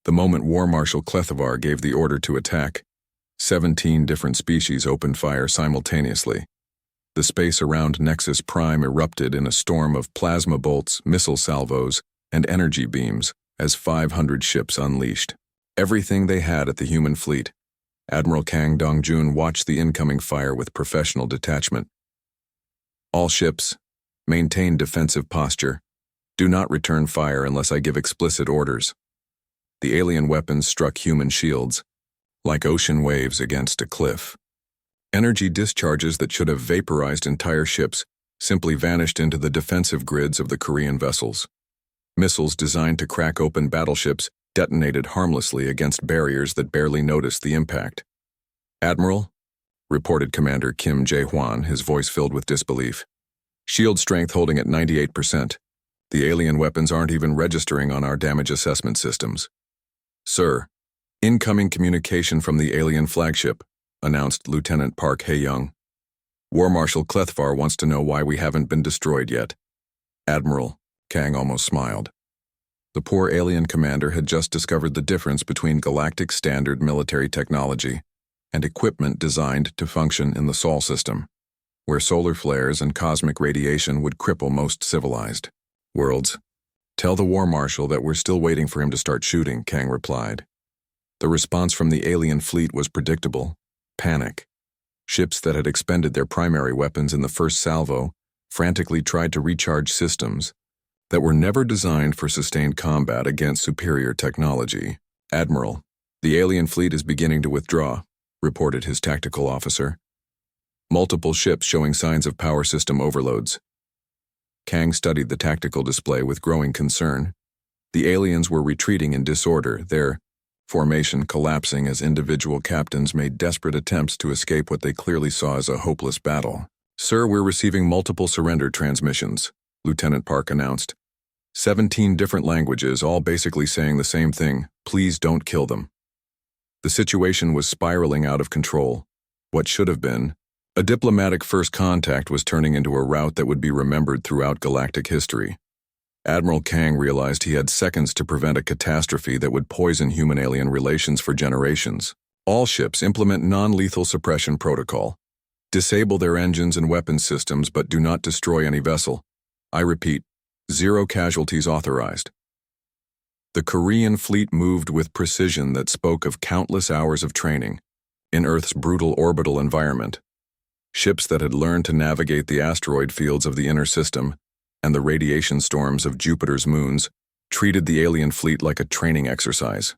The moment War Marshal Clethavar gave the order to attack, 17 different species opened fire simultaneously. The space around Nexus Prime erupted in a storm of plasma bolts, missile salvos, and energy beams as 500 ships unleashed everything they had at the human fleet. Admiral Kang Dongjun watched the incoming fire with professional detachment. All ships, maintain defensive posture. Do not return fire unless I give explicit orders. The alien weapons struck human shields, like ocean waves against a cliff. Energy discharges that should have vaporized entire ships simply vanished into the defensive grids of the Korean vessels. Missiles designed to crack open battleships detonated harmlessly against barriers that barely noticed the impact. "Admiral," reported Commander Kim Jae-hwan, his voice filled with disbelief. "Shield strength holding at 98%. The alien weapons aren't even registering on our damage assessment systems." "Sir, incoming communication from the alien flagship," announced Lieutenant Park Hae-young. "War Marshal Clethavar wants to know why we haven't been destroyed yet." "Admiral," Kang almost smiled. The poor alien commander had just discovered the difference between galactic standard military technology and equipment designed to function in the Sol system, where solar flares and cosmic radiation would cripple most civilized worlds. "Tell the War Marshal that we're still waiting for him to start shooting," Kang replied. The response from the alien fleet was predictable: panic. Ships that had expended their primary weapons in the first salvo frantically tried to recharge systems that were never designed for sustained combat against superior technology. "Admiral, the alien fleet is beginning to withdraw," reported his tactical officer. "Multiple ships showing signs of power system overloads." Kang studied the tactical display with growing concern. The aliens were retreating in disorder, their formation collapsing as individual captains made desperate attempts to escape what they clearly saw as a hopeless battle. "Sir, we're receiving multiple surrender transmissions," Lieutenant Park announced. 17 different languages, all basically saying the same thing: "Please don't kill them." The situation was spiraling out of control. What should have been a diplomatic first contact was turning into a rout that would be remembered throughout galactic history. Admiral Kang realized he had seconds to prevent a catastrophe that would poison human-alien relations for generations. "All ships implement non-lethal suppression protocol. Disable their engines and weapons systems, but do not destroy any vessel. I repeat, 0 casualties authorized." The Korean fleet moved with precision that spoke of countless hours of training in Earth's brutal orbital environment. Ships that had learned to navigate the asteroid fields of the inner system and the radiation storms of Jupiter's moons treated the alien fleet like a training exercise.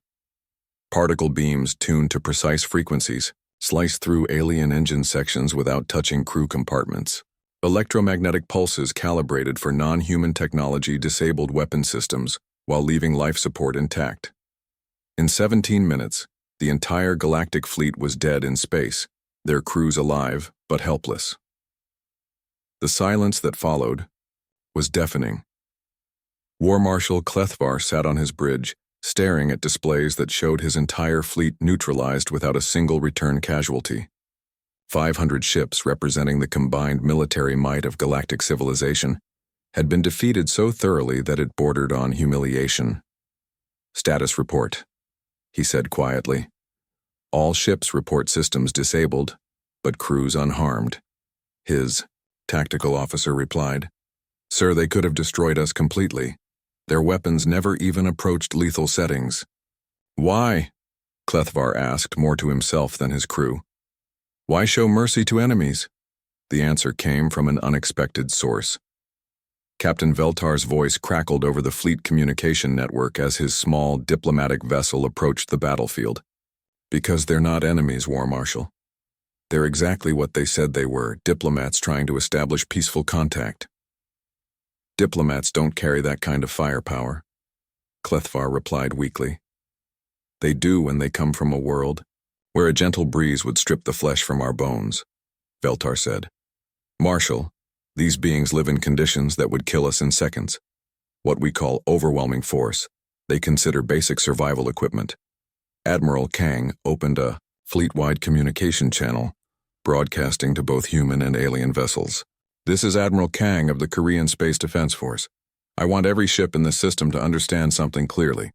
Particle beams tuned to precise frequencies sliced through alien engine sections without touching crew compartments. Electromagnetic pulses calibrated for non-human technology disabled weapon systems while leaving life support intact. In 17 minutes, the entire galactic fleet was dead in space, their crews alive but helpless. The silence that followed was deafening. War Marshal Clethavar sat on his bridge, staring at displays that showed his entire fleet neutralized without a single return casualty. 500 ships representing the combined military might of galactic civilization had been defeated so thoroughly that it bordered on humiliation. "Status report," he said quietly. "All ships report systems disabled, but crews unharmed." His tactical officer replied, "Sir, they could have destroyed us completely. Their weapons never even approached lethal settings." "Why?" Clethavar asked, more to himself than his crew. "Why show mercy to enemies?" The answer came from an unexpected source. Captain Veltar's voice crackled over the fleet communication network as his small diplomatic vessel approached the battlefield. "Because they're not enemies, War Marshal. They're exactly what they said they were, diplomats trying to establish peaceful contact." "Diplomats don't carry that kind of firepower," Clethavar replied weakly. "They do when they come from a world where a gentle breeze would strip the flesh from our bones," Veltar said. "Marshal, these beings live in conditions that would kill us in seconds. What we call overwhelming force, they consider basic survival equipment." Admiral Kang opened a fleet-wide communication channel, broadcasting to both human and alien vessels. "This is Admiral Kang of the Korean Space Defense Force. I want every ship in this system to understand something clearly.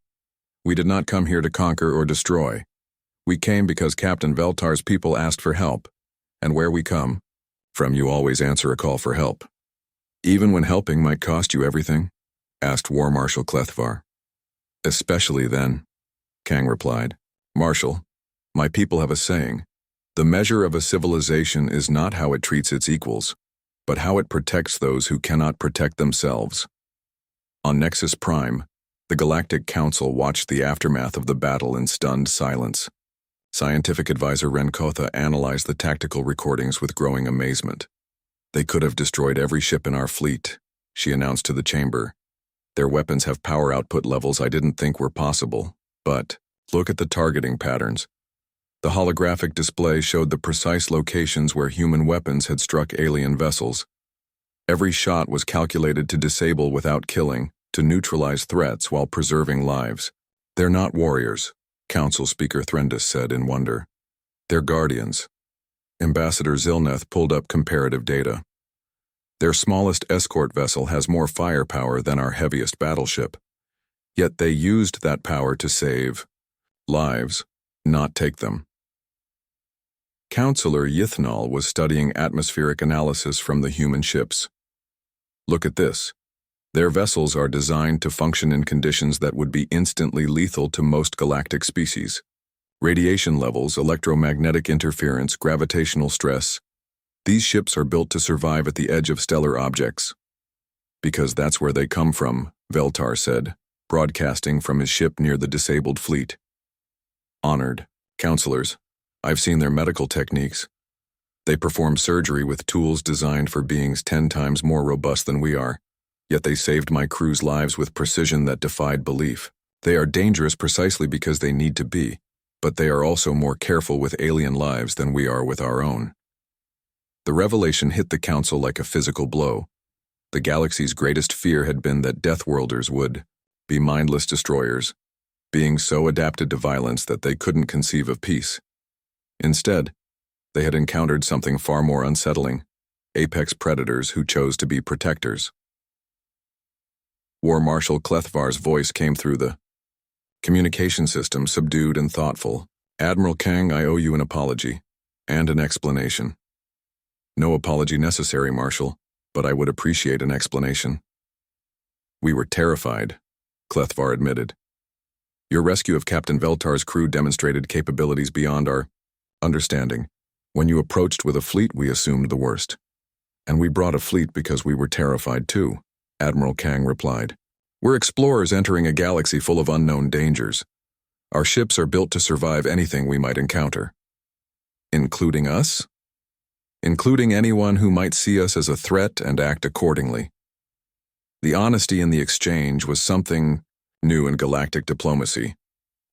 We did not come here to conquer or destroy. We came because Captain Veltar's people asked for help. And where we come from, you always answer a call for help. Even when helping might cost you everything? Asked War Marshal Clethvar. Especially then, Kang replied. Marshal, my people have a saying. The measure of a civilization is not how it treats its equals, but how it protects those who cannot protect themselves. On Nexus Prime, the Galactic Council watched the aftermath of the battle in stunned silence. Scientific advisor Renkotha analyzed the tactical recordings with growing amazement. They could have destroyed every ship in our fleet, she announced to the chamber. Their weapons have power output levels I didn't think were possible, but look at the targeting patterns. The holographic display showed the precise locations where human weapons had struck alien vessels. Every shot was calculated to disable without killing, to neutralize threats while preserving lives. They're not warriors, Council Speaker Threndis said in wonder. They're guardians. Ambassador Zilneth pulled up comparative data. Their smallest escort vessel has more firepower than our heaviest battleship. Yet they used that power to save lives, not take them. Counselor Yithnal was studying atmospheric analysis from the human ships. Look at this. Their vessels are designed to function in conditions that would be instantly lethal to most galactic species. Radiation levels, electromagnetic interference, gravitational stress. These ships are built to survive at the edge of stellar objects. Because that's where they come from, Veltar said, broadcasting from his ship near the disabled fleet. Honored counselors, I've seen their medical techniques. They perform surgery with tools designed for beings 10 times more robust than we are. Yet they saved my crew's lives with precision that defied belief. They are dangerous precisely because they need to be, but they are also more careful with alien lives than we are with our own. The revelation hit the Council like a physical blow. The galaxy's greatest fear had been that Deathworlders would be mindless destroyers, being so adapted to violence that they couldn't conceive of peace. Instead, they had encountered something far more unsettling, apex predators who chose to be protectors. War Marshal Clethvar's voice came through the communication system, subdued and thoughtful. Admiral Kang, I owe you an apology, and an explanation. No apology necessary, Marshal, but I would appreciate an explanation. We were terrified, Clethvar admitted. Your rescue of Captain Veltar's crew demonstrated capabilities beyond our understanding. When you approached with a fleet, we assumed the worst. And we brought a fleet because we were terrified too, Admiral Kang replied. We're explorers entering a galaxy full of unknown dangers. Our ships are built to survive anything we might encounter. Including us? Including anyone who might see us as a threat and act accordingly. The honesty in the exchange was something new in galactic diplomacy.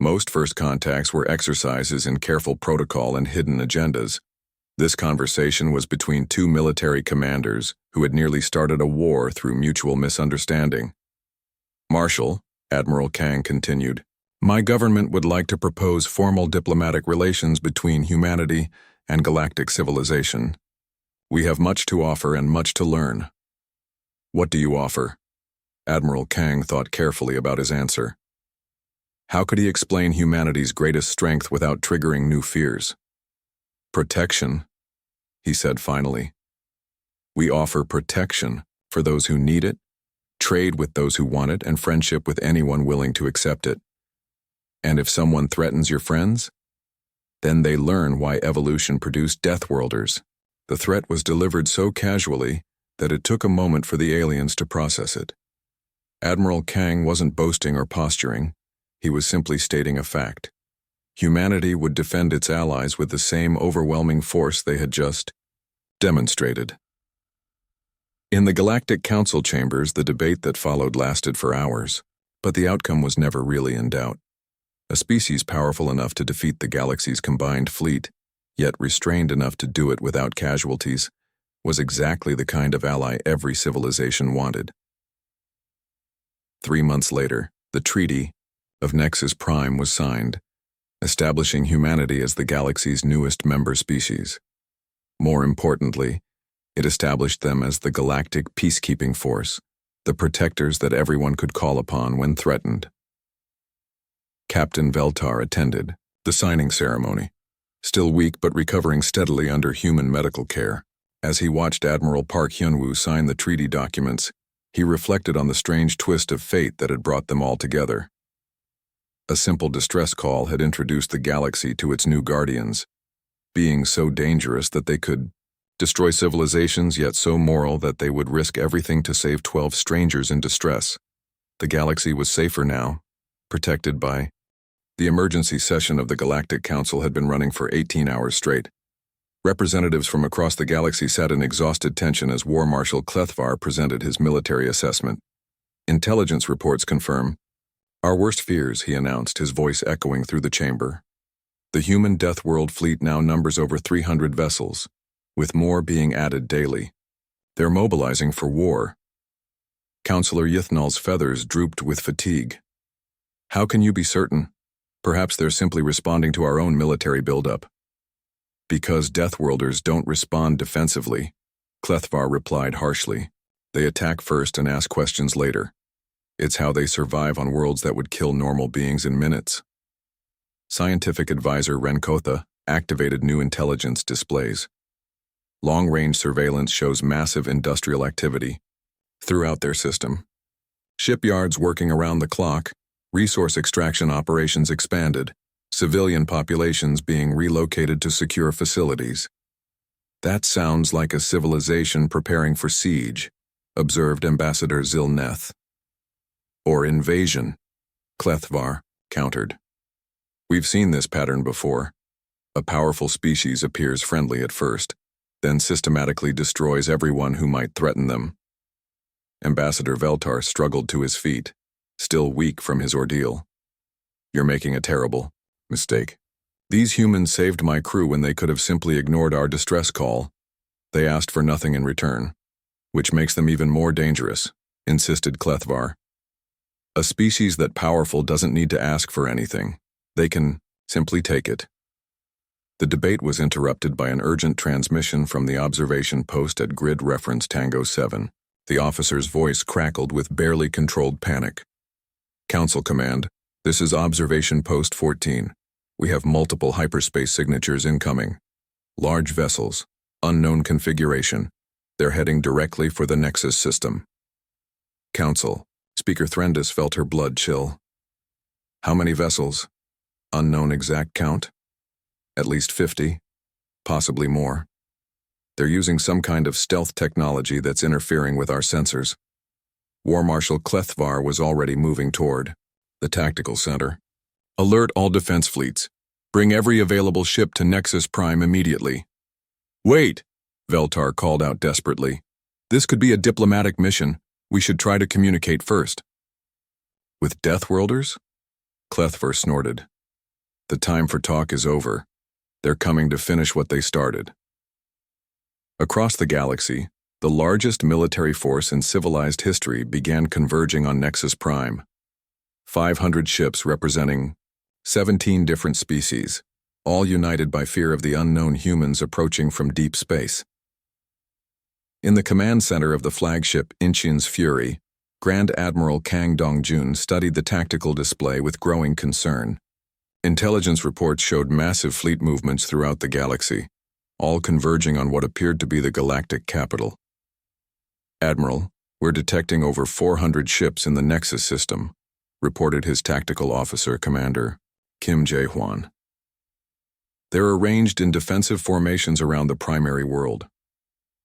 Most first contacts were exercises in careful protocol and hidden agendas. This conversation was between two military commanders who had nearly started a war through mutual misunderstanding. Marshal, Admiral Kang continued, my government would like to propose formal diplomatic relations between humanity and galactic civilization. We have much to offer and much to learn. What do you offer? Admiral Kang thought carefully about his answer. How could he explain humanity's greatest strength without triggering new fears? Protection, he said finally. We offer protection for those who need it, trade with those who want it, and friendship with anyone willing to accept it. And if someone threatens your friends, then they learn why evolution produced Deathworlders. The threat was delivered so casually that it took a moment for the aliens to process it. Admiral Kang wasn't boasting or posturing. He was simply stating a fact. Humanity would defend its allies with the same overwhelming force they had just demonstrated. In the Galactic Council chambers, the debate that followed lasted for hours, but the outcome was never really in doubt. A species powerful enough to defeat the galaxy's combined fleet, yet restrained enough to do it without casualties, was exactly the kind of ally every civilization wanted. 3 months later, the Treaty of Nexus Prime was signed, establishing humanity as the galaxy's newest member species. More importantly, it established them as the galactic peacekeeping force, the protectors that everyone could call upon when threatened. Captain Veltar attended the signing ceremony, still weak but recovering steadily under human medical care. As he watched Admiral Park Hyunwoo sign the treaty documents, he reflected on the strange twist of fate that had brought them all together. A simple distress call had introduced the galaxy to its new guardians, beings so dangerous that they could destroy civilizations, yet so moral that they would risk everything to save 12 strangers in distress. The galaxy was safer now, protected by. The emergency session of the Galactic Council had been running for 18 hours straight. Representatives from across the galaxy sat in exhausted tension as War Marshal Clethvar presented his military assessment. Intelligence reports confirm our worst fears, he announced, his voice echoing through the chamber. The human Deathworld fleet now numbers over 300 vessels, with more being added daily. They're mobilizing for war. Councillor Yithnal's feathers drooped with fatigue. How can you be certain? Perhaps they're simply responding to our own military buildup. Because Deathworlders don't respond defensively, Clethvar replied harshly. They attack first and ask questions later. It's how they survive on worlds that would kill normal beings in minutes. Scientific advisor Renkotha activated new intelligence displays. Long-range surveillance shows massive industrial activity throughout their system. Shipyards working around the clock, resource extraction operations expanded, civilian populations being relocated to secure facilities. That sounds like a civilization preparing for siege, observed Ambassador Zilneth. Or invasion, Clethvar countered. We've seen this pattern before. A powerful species appears friendly at first, then systematically destroys everyone who might threaten them. Ambassador Veltar struggled to his feet, still weak from his ordeal. You're making a terrible mistake. These humans saved my crew when they could have simply ignored our distress call. They asked for nothing in return, which makes them even more dangerous, insisted Clethvar. A species that powerful doesn't need to ask for anything. They can simply take it. The debate was interrupted by an urgent transmission from the observation post at grid reference Tango 7. The officer's voice crackled with barely controlled panic. Council Command, this is Observation Post 14. We have multiple hyperspace signatures incoming. Large vessels, unknown configuration. They're heading directly for the Nexus system. Council, Speaker Threndis felt her blood chill. How many vessels? Unknown exact count? At least 50, possibly more. They're using some kind of stealth technology that's interfering with our sensors. War Marshal Clethvar was already moving toward the tactical center. Alert all defense fleets. Bring every available ship to Nexus Prime immediately. Wait, Veltar called out desperately. This could be a diplomatic mission. We should try to communicate first. With Deathworlders? Clethvar snorted. The time for talk is over. They're coming to finish what they started. Across the galaxy, the largest military force in civilized history began converging on Nexus Prime. 500 ships representing 17 different species, all united by fear of the unknown humans approaching from deep space. In the command center of the flagship Inchin's Fury, Grand Admiral Kang Dongjun studied the tactical display with growing concern. Intelligence reports showed massive fleet movements throughout the galaxy, all converging on what appeared to be the galactic capital. Admiral, we're detecting over 400 ships in the Nexus system, reported his tactical officer commander, Kim Jae-hwan. They're arranged in defensive formations around the primary world.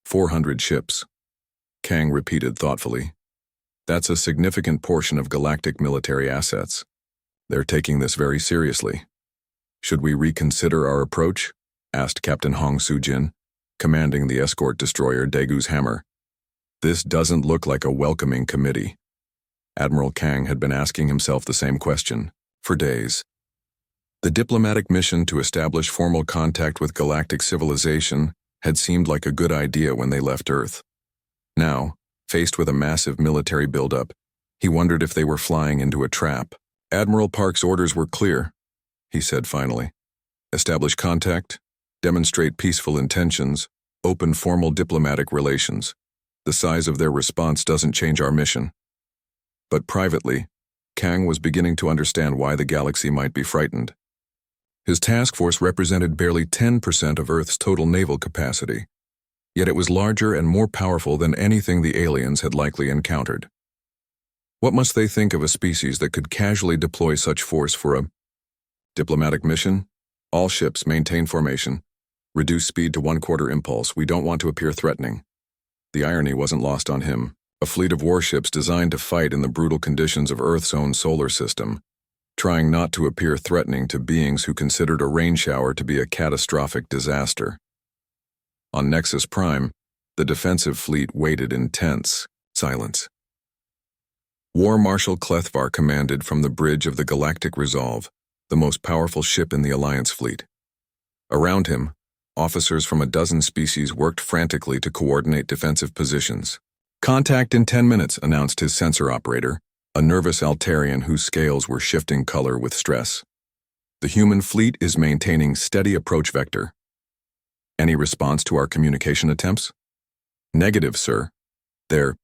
400 ships, Kang repeated thoughtfully. That's a significant portion of galactic military assets. They're taking this very seriously. Should we reconsider our approach? Asked Captain Hong Soo-jin, commanding the escort destroyer Daegu's Hammer. This doesn't look like a welcoming committee. Admiral Kang had been asking himself the same question for days. The diplomatic mission to establish formal contact with galactic civilization had seemed like a good idea when they left Earth. Now, faced with a massive military buildup, he wondered if they were flying into a trap. Admiral Park's orders were clear, he said finally. Establish contact, demonstrate peaceful intentions, open formal diplomatic relations. The size of their response doesn't change our mission. But privately, Kang was beginning to understand why the galaxy might be frightened. His task force represented barely 10% of Earth's total naval capacity, yet it was larger and more powerful than anything the aliens had likely encountered. What must they think of a species that could casually deploy such force for a diplomatic mission? All ships maintain formation. Reduce speed to 1/4 impulse. We don't want to appear threatening. The irony wasn't lost on him. A fleet of warships designed to fight in the brutal conditions of Earth's own solar system, trying not to appear threatening to beings who considered a rain shower to be a catastrophic disaster. On Nexus Prime, the defensive fleet waited in tense silence. War Marshal Clethvar commanded from the bridge of the Galactic Resolve, the most powerful ship in the Alliance fleet. Around him, officers from a dozen species worked frantically to coordinate defensive positions. "Contact in 10 minutes, announced his sensor operator, a nervous Altarian whose scales were shifting color with stress. "The human fleet is maintaining steady approach vector." "Any response to our communication attempts?" "Negative, sir. They're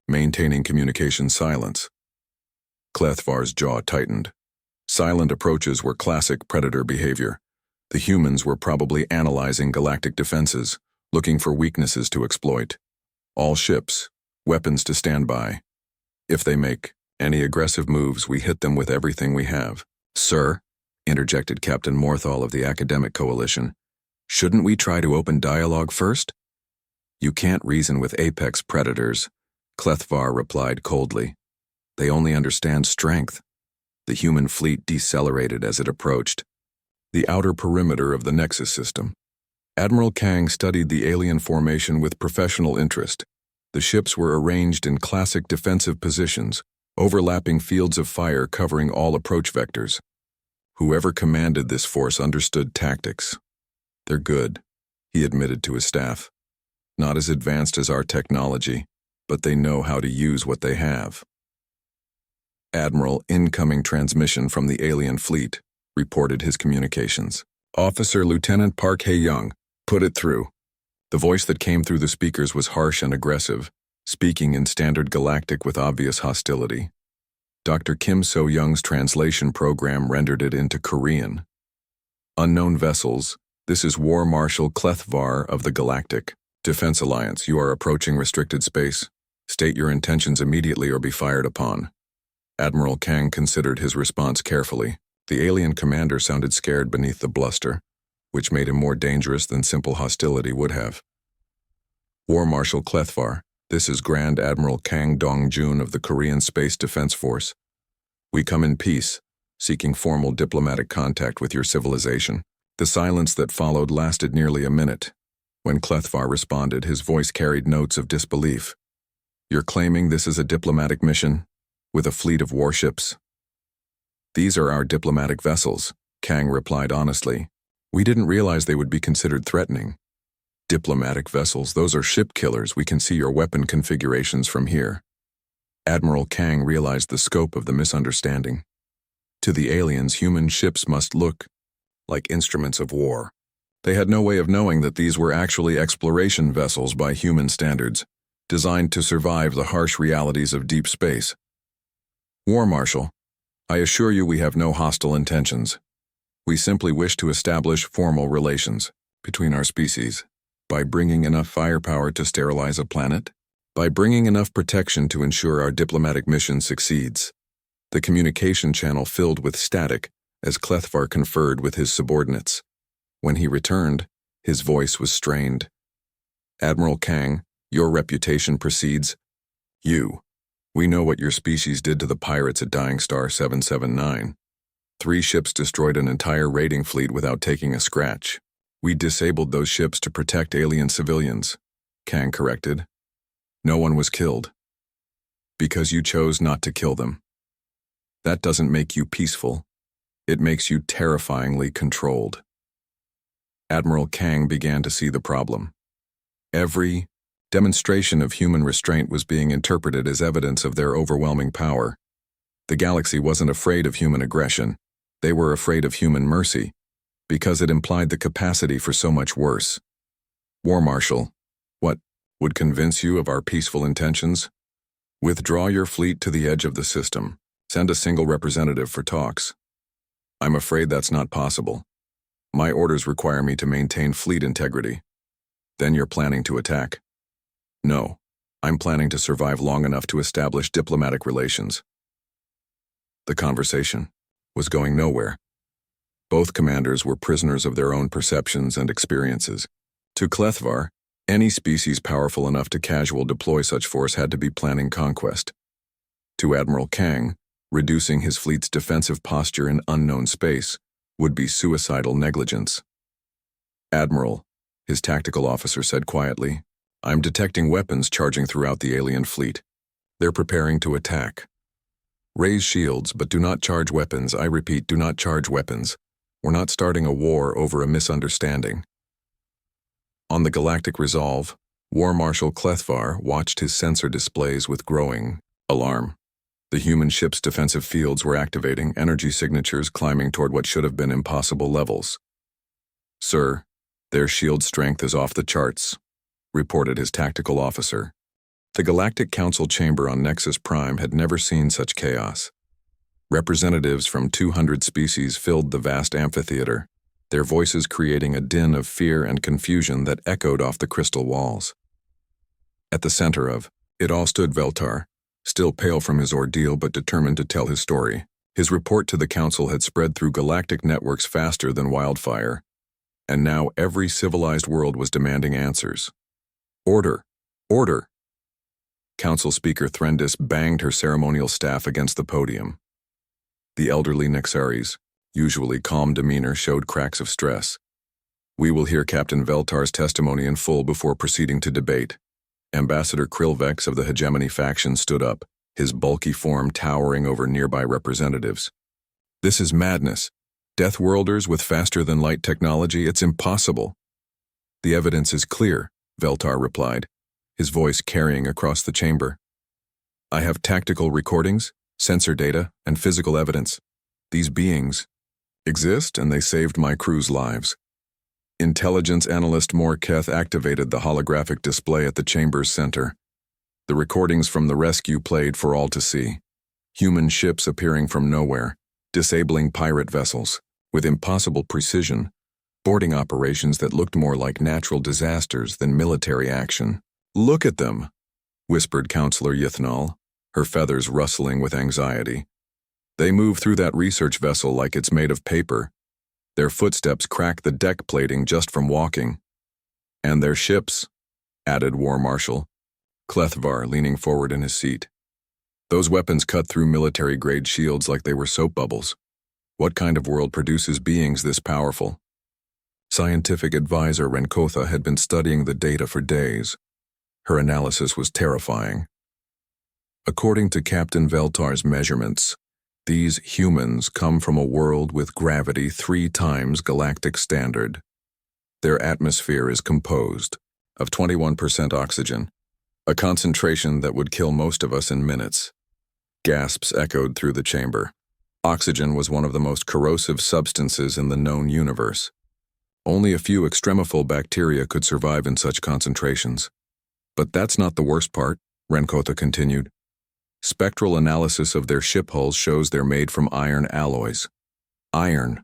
maintaining communication silence." Clethvar's jaw tightened. Silent approaches were classic predator behavior. The humans were probably analyzing galactic defenses, looking for weaknesses to exploit. "All ships, weapons to stand by. If they make any aggressive moves, we hit them with everything we have." "Sir," interjected Captain Morthal of the Academic Coalition, "shouldn't we try to open dialogue first?" "You can't reason with apex predators," Clethvar replied coldly. "They only understand strength." The human fleet decelerated as it approached the outer perimeter of the Nexus system. Admiral Kang studied the alien formation with professional interest. The ships were arranged in classic defensive positions, overlapping fields of fire covering all approach vectors. Whoever commanded this force understood tactics. "They're good," he admitted to his staff. "Not as advanced as our technology, but they know how to use what they have." "Admiral, incoming transmission from the alien fleet," reported his communications. "Officer Lieutenant Park Hae-young, put it through." The voice that came through the speakers was harsh and aggressive, speaking in standard galactic with obvious hostility. Dr. Kim So-young's translation program rendered it into Korean. "Unknown vessels, this is War Marshal Clethvar of the Galactic Defense Alliance. You are approaching restricted space. State your intentions immediately or be fired upon." Admiral Kang considered his response carefully. The alien commander sounded scared beneath the bluster, which made him more dangerous than simple hostility would have. "War Marshal Clethvar, this is Grand Admiral Kang Dong-jun of the Korean Space Defense Force. We come in peace, seeking formal diplomatic contact with your civilization." The silence that followed lasted nearly a minute. When Clethvar responded, his voice carried notes of disbelief. "You're claiming this is a diplomatic mission? With a fleet of warships?" "These are our diplomatic vessels," Kang replied honestly. "We didn't realize they would be considered threatening." "Diplomatic vessels, those are ship killers. We can see your weapon configurations from here." Admiral Kang realized the scope of the misunderstanding. To the aliens, human ships must look like instruments of war. They had no way of knowing that these were actually exploration vessels by human standards, designed to survive the harsh realities of deep space. "War Marshal, I assure you we have no hostile intentions. We simply wish to establish formal relations between our species. By bringing enough firepower to sterilize a planet? By bringing enough protection to ensure our diplomatic mission succeeds." The communication channel filled with static as Clethvar conferred with his subordinates. When he returned, his voice was strained. "Admiral Kang, your reputation precedes you. We know what your species did to the pirates at Dying Star 779. 3 ships destroyed an entire raiding fleet without taking a scratch. We disabled those ships to protect alien civilians," Kang corrected. "No one was killed. Because you chose not to kill them. That doesn't make you peaceful. It makes you terrifyingly controlled." Admiral Kang began to see the problem. Every demonstration of human restraint was being interpreted as evidence of their overwhelming power. The galaxy wasn't afraid of human aggression. They were afraid of human mercy, because it implied the capacity for so much worse. "War Marshal, what would convince you of our peaceful intentions? Withdraw your fleet to the edge of the system. Send a single representative for talks. I'm afraid that's not possible. My orders require me to maintain fleet integrity. Then you're planning to attack? No, I'm planning to survive long enough to establish diplomatic relations. The conversation was going nowhere. Both commanders were prisoners of their own perceptions and experiences. To Clethvar, any species powerful enough to casual deploy such force had to be planning conquest. To Admiral Kang, reducing his fleet's defensive posture in unknown space would be suicidal negligence. Admiral, his tactical officer said quietly, I'm detecting weapons charging throughout the alien fleet. They're preparing to attack. Raise shields, but do not charge weapons. I repeat, do not charge weapons. We're not starting a war over a misunderstanding. On the Galactic Resolve, War Marshal Clethvar watched his sensor displays with growing alarm. The human ship's defensive fields were activating, energy signatures climbing toward what should have been impossible levels. Sir, their shield strength is off the charts, reported his tactical officer. The Galactic Council chamber on Nexus Prime had never seen such chaos. Representatives from 200 species filled the vast amphitheater, their voices creating a din of fear and confusion that echoed off the crystal walls. At the center of it all stood Veltar, still pale from his ordeal but determined to tell his story. His report to the Council had spread through galactic networks faster than wildfire, and now every civilized world was demanding answers. Order! Order! Council Speaker Threndis banged her ceremonial staff against the podium. The elderly Nexaris, usually calm demeanor, showed cracks of stress. We will hear Captain Veltar's testimony in full before proceeding to debate. Ambassador Krillvex of the Hegemony faction stood up, his bulky form towering over nearby representatives. This is madness. Deathworlders with faster-than-light technology, it's impossible. The evidence is clear, Veltar replied, his voice carrying across the chamber. I have tactical recordings, sensor data, and physical evidence. These beings exist, and they saved my crew's lives. Intelligence analyst Morketh activated the holographic display at the chamber's center. The recordings from the rescue played for all to see. Human ships appearing from nowhere, disabling pirate vessels, with impossible precision, boarding operations that looked more like natural disasters than military action. Look at them, whispered Counselor Yithnal, her feathers rustling with anxiety. They move through that research vessel like it's made of paper. Their footsteps crack the deck plating just from walking. And their ships, added War Marshal Clethvar, leaning forward in his seat. Those weapons cut through military-grade shields like they were soap bubbles. What kind of world produces beings this powerful? Scientific advisor Renkotha had been studying the data for days. Her analysis was terrifying. According to Captain Veltar's measurements, these humans come from a world with gravity 3 times galactic standard. Their atmosphere is composed of 21% oxygen, a concentration that would kill most of us in minutes. Gasps echoed through the chamber. Oxygen was one of the most corrosive substances in the known universe. Only a few extremophile bacteria could survive in such concentrations. But that's not the worst part, Renkotha continued. Spectral analysis of their ship hulls shows they're made from iron alloys. Iron.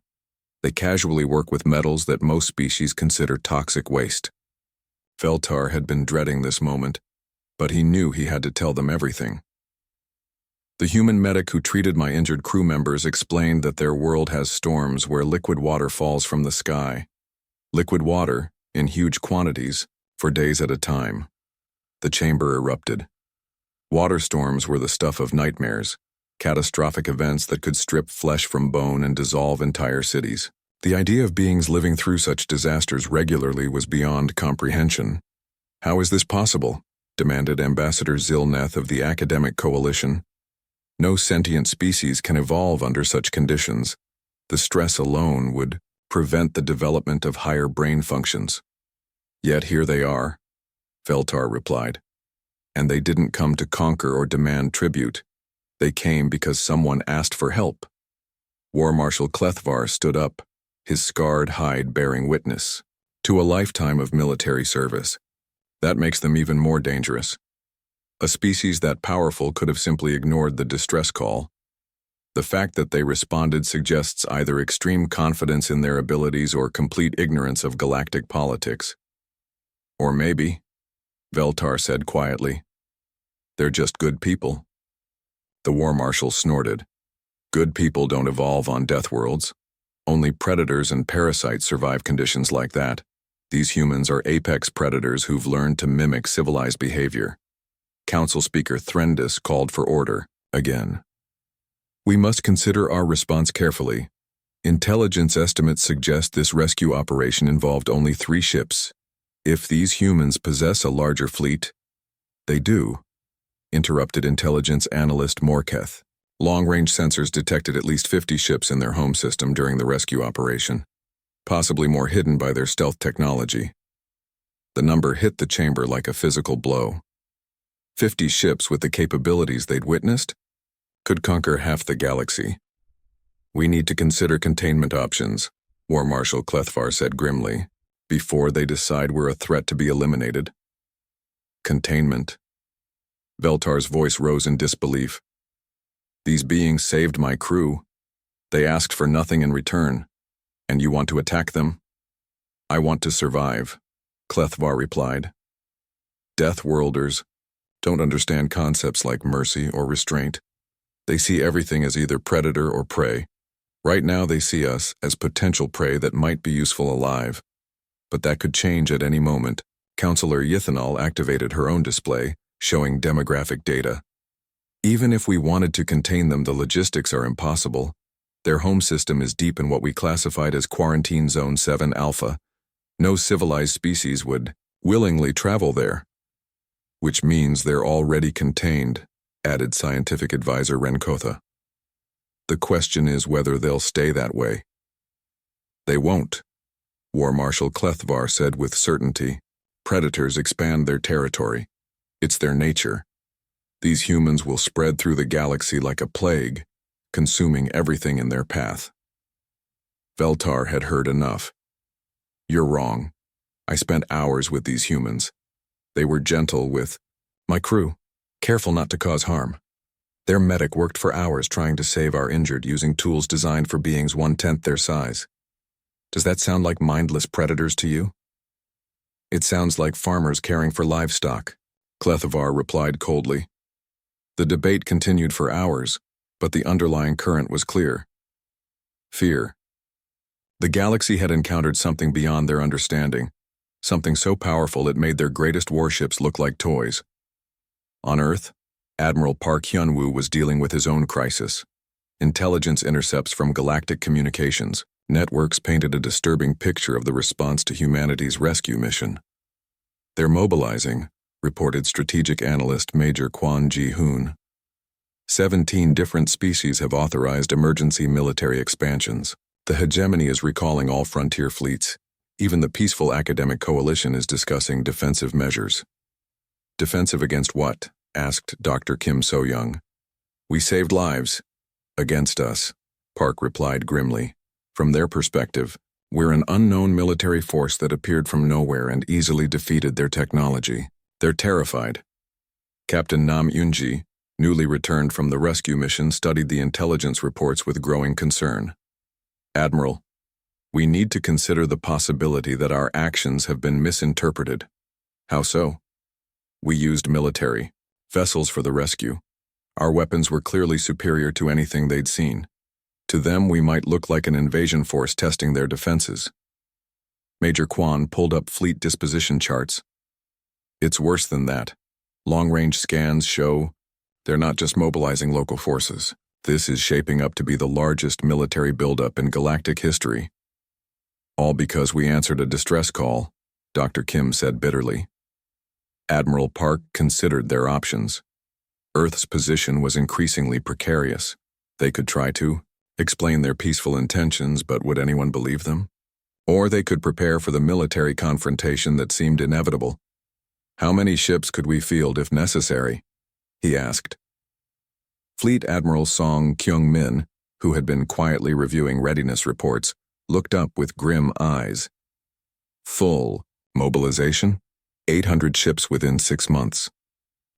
They casually work with metals that most species consider toxic waste. Veltar had been dreading this moment, but he knew he had to tell them everything. The human medic who treated my injured crew members explained that their world has storms where liquid water falls from the sky. Liquid water, in huge quantities, for days at a time. The chamber erupted. Water storms were the stuff of nightmares, catastrophic events that could strip flesh from bone and dissolve entire cities. The idea of beings living through such disasters regularly was beyond comprehension. How is this possible? Demanded Ambassador Zilneth of the Academic Coalition. No sentient species can evolve under such conditions. The stress alone would prevent the development of higher brain functions. Yet here they are, Veltar replied. And they didn't come to conquer or demand tribute. They came because someone asked for help. War Marshal Clethvar stood up, his scarred hide bearing witness to a lifetime of military service. That makes them even more dangerous. A species that powerful could have simply ignored the distress call. The fact that they responded suggests either extreme confidence in their abilities or complete ignorance of galactic politics. Or maybe, Veltar said quietly, they're just good people. The War Marshal snorted. Good people don't evolve on Deathworlds. Only predators and parasites survive conditions like that. These humans are apex predators who've learned to mimic civilized behavior. Council Speaker Threndis called for order, again. We must consider our response carefully. Intelligence estimates suggest this rescue operation involved only 3 ships. If these humans possess a larger fleet, they do, interrupted intelligence analyst Morketh. Long-range sensors detected at least 50 ships in their home system during the rescue operation, possibly more hidden by their stealth technology. The number hit the chamber like a physical blow. 50 ships with the capabilities they'd witnessed could conquer half the galaxy. We need to consider containment options, War Marshal Clethvar said grimly, before they decide we're a threat to be eliminated. Containment. Veltar's voice rose in disbelief. These beings saved my crew. They asked for nothing in return. And you want to attack them? I want to survive, Clethvar replied. Deathworlders don't understand concepts like mercy or restraint. They see everything as either predator or prey. Right now they see us as potential prey that might be useful alive. But that could change at any moment. Counselor Yithanol activated her own display, showing demographic data. Even if we wanted to contain them, the logistics are impossible. Their home system is deep in what we classified as Quarantine Zone 7 Alpha. No civilized species would willingly travel there. Which means they're already contained, added scientific advisor Renkotha. The question is whether they'll stay that way. They won't, War Marshal Clethvar said with certainty. Predators expand their territory. It's their nature. These humans will spread through the galaxy like a plague, consuming everything in their path. Veltar had heard enough. You're wrong. I spent hours with these humans. They were gentle with my crew, careful not to cause harm. Their medic worked for hours trying to save our injured using tools designed for beings 1/10 their size. Does that sound like mindless predators to you? It sounds like farmers caring for livestock, Clethvar replied coldly. The debate continued for hours, but the underlying current was clear. Fear. The galaxy had encountered something beyond their understanding, something so powerful it made their greatest warships look like toys. On Earth, Admiral Park Hyunwoo was dealing with his own crisis. Intelligence intercepts from Galactic Communications networks painted a disturbing picture of the response to humanity's rescue mission. They're mobilizing, reported strategic analyst Major Kwon Ji-hoon. 17 different species have authorized emergency military expansions. The hegemony is recalling all frontier fleets. Even the peaceful academic coalition is discussing defensive measures. Defensive against what? Asked Dr. Kim So-young. We saved lives. Against us, Park replied grimly. From their perspective, we're an unknown military force that appeared from nowhere and easily defeated their technology. They're terrified. Captain Nam Yunji, newly returned from the rescue mission, studied the intelligence reports with growing concern. Admiral, we need to consider the possibility that our actions have been misinterpreted. How so? We used military vessels for the rescue. Our weapons were clearly superior to anything they'd seen. To them, we might look like an invasion force testing their defenses. Major Kwon pulled up fleet disposition charts. It's worse than that. Long-range scans show they're not just mobilizing local forces. This is shaping up to be the largest military buildup in galactic history. All because we answered a distress call, Dr. Kim said bitterly. Admiral Park considered their options. Earth's position was increasingly precarious. They could try to explain their peaceful intentions, but would anyone believe them? Or they could prepare for the military confrontation that seemed inevitable. How many ships could we field if necessary? He asked. Fleet Admiral Song Kyung-min, who had been quietly reviewing readiness reports, looked up with grim eyes. Full mobilization? 800 ships within 6 months.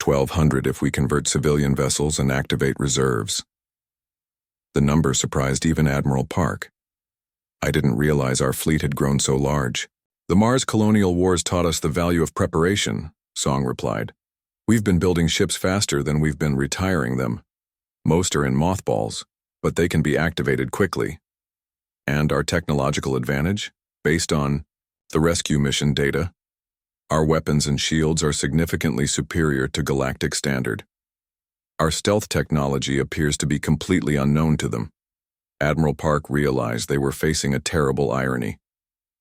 1,200 if we convert civilian vessels and activate reserves. The number surprised even Admiral Park. "I didn't realize our fleet had grown so large." "The Mars colonial wars taught us the value of preparation," Song replied. "We've been building ships faster than we've been retiring them. Most are in mothballs, but they can be activated quickly. And our technological advantage, based on the rescue mission data, our weapons and shields are significantly superior to galactic standard. Our stealth technology appears to be completely unknown to them." Admiral Park realized they were facing a terrible irony.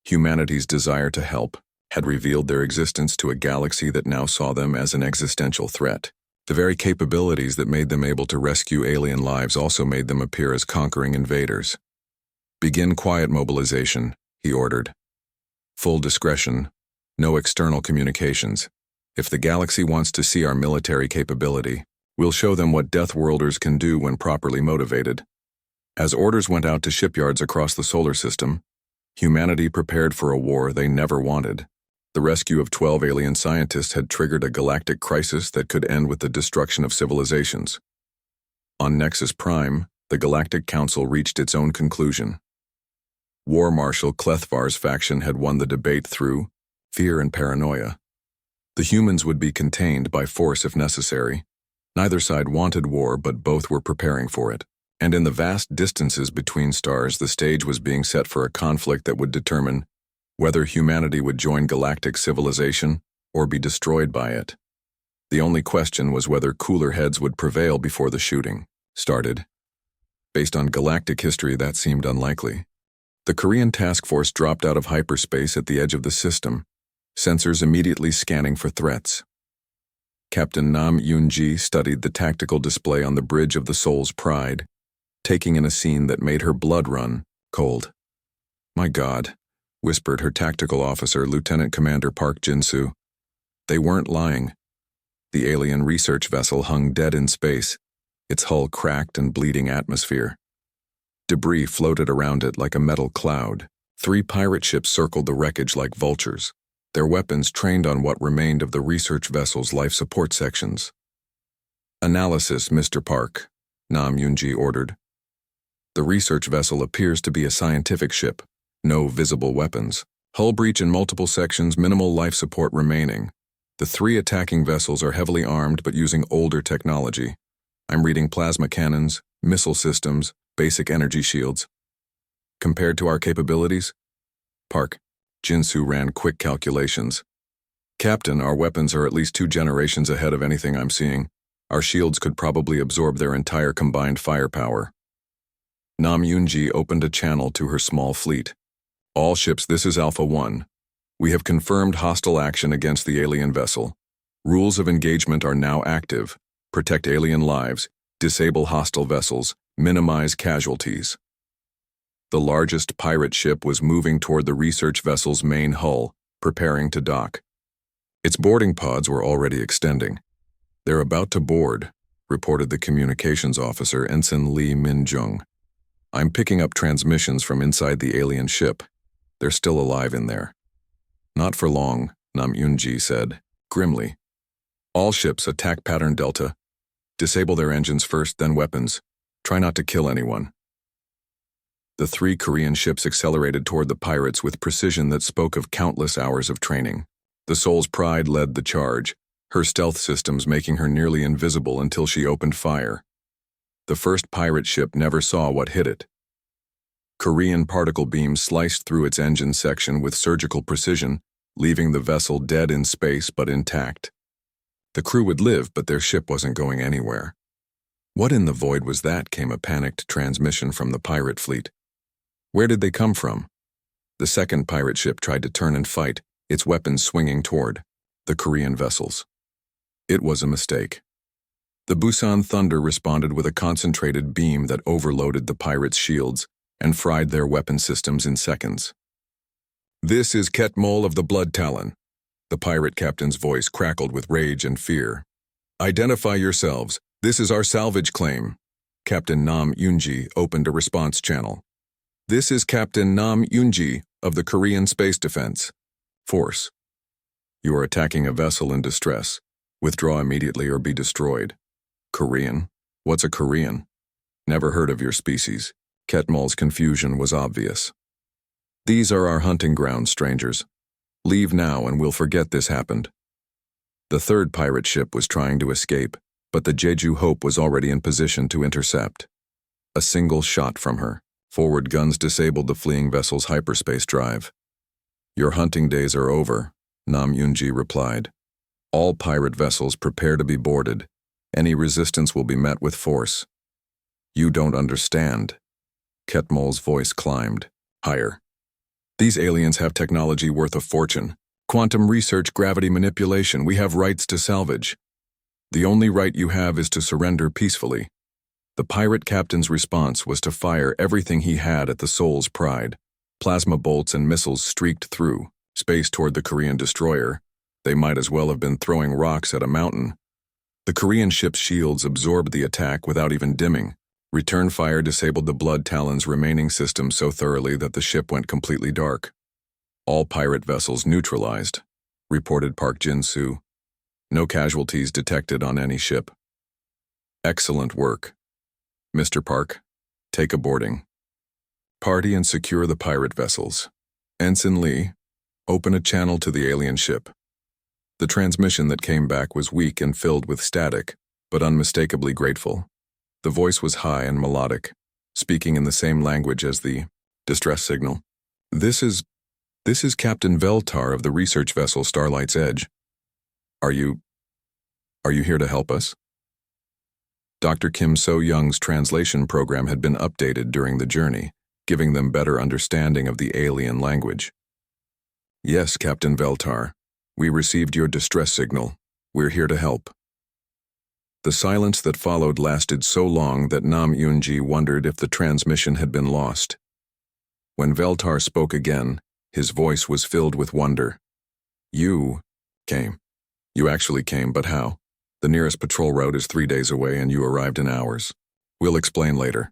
Humanity's desire to help had revealed their existence to a galaxy that now saw them as an existential threat. The very capabilities that made them able to rescue alien lives also made them appear as conquering invaders. "Begin quiet mobilization," he ordered. "Full discretion, no external communications. If the galaxy wants to see our military capability, we'll show them what Deathworlders can do when properly motivated." As orders went out to shipyards across the solar system, humanity prepared for a war they never wanted. The rescue of 12 alien scientists had triggered a galactic crisis that could end with the destruction of civilizations. On Nexus Prime, the Galactic Council reached its own conclusion. War Marshal Clethvar's faction had won the debate through fear and paranoia. The humans would be contained by force if necessary. Neither side wanted war, but both were preparing for it. And in the vast distances between stars, the stage was being set for a conflict that would determine whether humanity would join galactic civilization or be destroyed by it. The only question was whether cooler heads would prevail before the shooting started. Based on galactic history, that seemed unlikely. The Korean task force dropped out of hyperspace at the edge of the system, sensors immediately scanning for threats. Captain Nam Yoon-ji studied the tactical display on the bridge of the Soul's Pride, taking in a scene that made her blood run cold. "My God," whispered her tactical officer, Lieutenant Commander Park Jin-soo. They weren't lying. The alien research vessel hung dead in space, its hull cracked and bleeding atmosphere. Debris floated around it like a metal cloud. 3 pirate ships circled the wreckage like vultures, their weapons trained on what remained of the research vessel's life support sections. "Analysis, Mr. Park," Nam Yoon-ji ordered. "The research vessel appears to be a scientific ship. No visible weapons. Hull breach in multiple sections, minimal life support remaining. The 3 attacking vessels are heavily armed but using older technology. I'm reading plasma cannons, missile systems, basic energy shields. Compared to our capabilities?" Park Jin-soo ran quick calculations. "Captain, our weapons are at least 2 generations ahead of anything I'm seeing. Our shields could probably absorb their entire combined firepower." Nam Yoon-ji opened a channel to her small fleet. "All ships, this is Alpha 1. We have confirmed hostile action against the alien vessel. Rules of engagement are now active. Protect alien lives, disable hostile vessels, minimize casualties." The largest pirate ship was moving toward the research vessel's main hull, preparing to dock. Its boarding pods were already extending. "They're about to board," reported the communications officer, Ensign Lee Min-jung. "I'm picking up transmissions from inside the alien ship. They're still alive in there." "Not for long," Nam Yoon-ji said, grimly. "All ships, attack pattern Delta. Disable their engines first, then weapons. Try not to kill anyone." The 3 Korean ships accelerated toward the pirates with precision that spoke of countless hours of training. The Soul's Pride led the charge, her stealth systems making her nearly invisible until she opened fire. The first pirate ship never saw what hit it. Korean particle beams sliced through its engine section with surgical precision, leaving the vessel dead in space but intact. The crew would live, but their ship wasn't going anywhere. "What in the void was that?" came a panicked transmission from the pirate fleet. "Where did they come from?" The second pirate ship tried to turn and fight, its weapons swinging toward the Korean vessels. It was a mistake. The Busan Thunder responded with a concentrated beam that overloaded the pirates' shields and fried their weapon systems in seconds. "This is Ketmol of the Blood Talon." The pirate captain's voice crackled with rage and fear. "Identify yourselves. This is our salvage claim." Captain Nam Yoon-ji opened a response channel. "This is Captain Nam Yoon-ji of the Korean Space Defense Force. You are attacking a vessel in distress. Withdraw immediately or be destroyed." "Korean? What's a Korean?" Never heard of your species. Ketmol's confusion was obvious. These are our hunting grounds, strangers. Leave now and we'll forget this happened. The third pirate ship was trying to escape, but the Jeju Hope was already in position to intercept. A single shot from her. Forward guns disabled the fleeing vessel's hyperspace drive. Your hunting days are over, Nam Yunji replied. All pirate vessels prepare to be boarded. Any resistance will be met with force. You don't understand. Ketmol's voice climbed higher. These aliens have technology worth a fortune. Quantum research, gravity manipulation, we have rights to salvage. The only right you have is to surrender peacefully. The pirate captain's response was to fire everything he had at the Soul's Pride. Plasma bolts and missiles streaked through space toward the Korean destroyer. They might as well have been throwing rocks at a mountain. The Korean ship's shields absorbed the attack without even dimming. Return fire disabled the Blood Talon's remaining system so thoroughly that the ship went completely dark. All pirate vessels neutralized, reported Park Jin-soo. No casualties detected on any ship. Excellent work. Mr. Park, take a boarding. Party and secure the pirate vessels. Ensign Lee, open a channel to the alien ship. The transmission that came back was weak and filled with static, but unmistakably grateful. The voice was high and melodic, speaking in the same language as the distress signal. This is Captain Veltar of the research vessel Starlight's Edge. Are you here to help us? Dr. Kim So-young's translation program had been updated during the journey, giving them better understanding of the alien language. Yes, Captain Veltar. We received your distress signal. We're here to help. The silence that followed lasted so long that Nam Yunji wondered if the transmission had been lost. When Veltar spoke again, his voice was filled with wonder. You came. You actually came, but how? The nearest patrol route is 3 days away and you arrived in hours. We'll explain later.